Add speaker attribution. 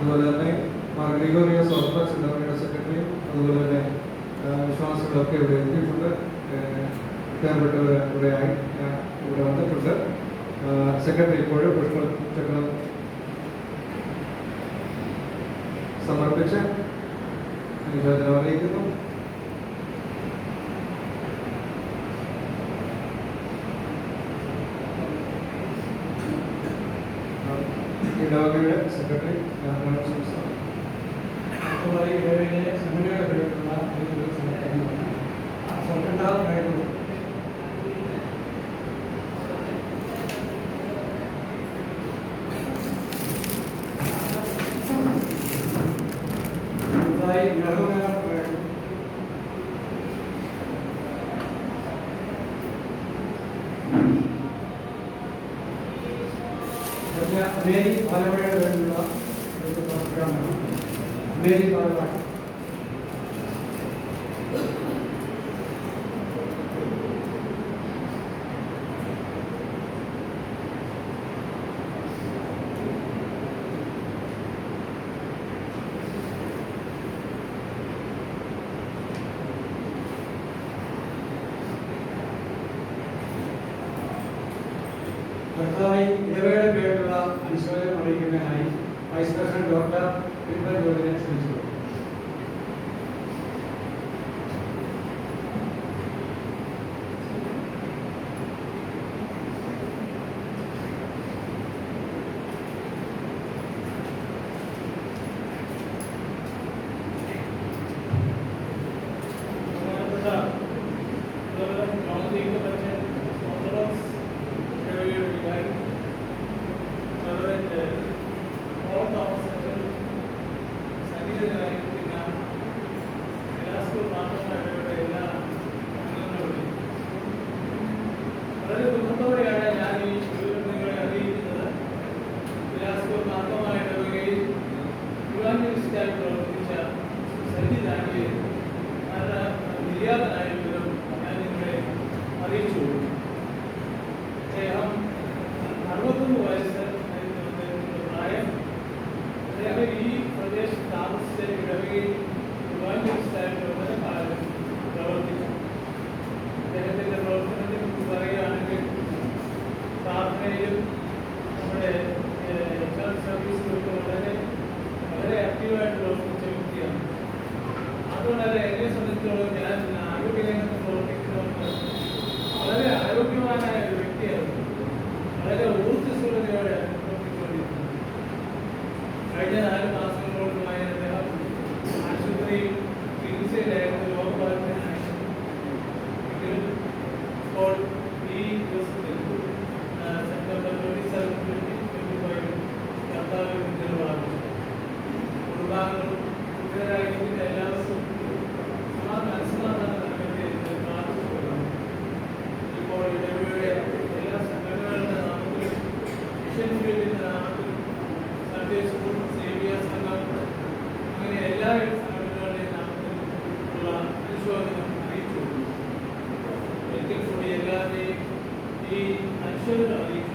Speaker 1: അതുപോലെ തന്നെ ഗ്രിഗോറിയോസ് ഓർത്തഡോക്സ് ഇടവകയുടെ സെക്രട്ടറിയും അതുപോലെ തന്നെ വിശ്വാസികളൊക്കെ ഇവിടെ എത്തിയിട്ടുണ്ട്. പ്രത്യേകപ്പെട്ടവർ ഇവിടെ വന്നിട്ടുണ്ട്. സെക്രട്ടറി ഇപ്പോഴും പുഷ്പചക്രം സമർപ്പിച്ച് അനുശോചനം അറിയിക്കുന്നു. ഇടവകയുടെ സെക്രട്ടറി
Speaker 2: മേരി പാലവഴയുടെ വേണ്ടിയുള്ള പ്രോഗ്രാമാണ്. മേരി പാലവഴ ഇടവേള പേരുള്ള അനുശോചനം അറിയിക്കുന്നതിനായി വൈസ് പ്രസിഡന്റ് ഡോക്ടർ വിൽബർ ജോർജിനെ ക്ഷണിച്ചു. വളരെ ദുഃഖത്തോടെയാണ് ഞാൻ ഈ വിവരം നിങ്ങളെ അറിയിക്കുന്നത്. ബിലാസ്പൂർ മാർത്തോമാ ഇടവകയിൽ യുവാനിസ്റ്റായി പ്രവർത്തിച്ച സജിദാനിയെ നിര്യാതനായ വിവരം ഞാൻ നിങ്ങളെ അറിയിച്ചു. അദ്ദേഹം 61 വയസ്സ് പ്രായം. അദ്ദേഹം ഈ പ്രദേശത്ത് താമസിച്ച ഇടവകയിൽ യുവാനിസ്റ്റായിട്ട് വളരെ കാലം പ്രവർത്തിച്ചു. അദ്ദേഹത്തിന്റെ പ്രവർത്തനത്തെ കുറിച്ച് പറയുകയാണെങ്കിൽ പ്രാർത്ഥനയിലും നമ്മുടെ സർവീസിലൊക്കെ വളരെ ആക്റ്റീവായിട്ട് പ്രവർത്തിച്ച വ്യക്തിയാണ്. അതുകൊണ്ട് തന്നെ എന്നെ സംബന്ധിച്ചിടത്തോളം ഞാൻ ആരോഗ്യരംഗത്ത് പ്രവർത്തിക്കുന്നവർക്ക് വളരെ ആരോഗ്യവാനായ ഒരു വ്യക്തിയായിരുന്നു. വളരെ ഊർജ്ജസ്വലതയോടെ പ്രവർത്തിച്ചുകൊണ്ടിരുന്നു. കഴിഞ്ഞ 4 മാസങ്ങളോളമായി അദ്ദേഹം ആശുപത്രിയിൽ ചികിത്സയിലായിരുന്നു. രോഗബാധിതനായി ഇപ്പോൾ ഈ ദിവസത്തിൽ സെപ്റ്റംബർ 27, 2025 കർത്താവിന്റെ തിരുനാളാണ്. കുടുംബാംഗങ്ങളും കൂട്ടുകാരായിരിക്കുന്ന എല്ലാവർക്കും മനസ്സിലാക്കാൻ പ്രാർത്ഥിക്കുന്നു. ഇപ്പോൾ ഇടവകയുടെ എല്ലാ സംഘടനകളുടെ നാമത്തിലും മിഷൻ ഫീൽഡിന്റെ നാമത്തിലും സൺഡേ സ്കൂൾ സേവിയ സംഘം അങ്ങനെ എല്ലാ സംഘടനകളുടെയും നാമത്തിലും ഉള്ള അനുശോചനം അറിയിച്ചു. എല്ലാവരെയും ഈ അനുശോചനം അറിയിച്ചു.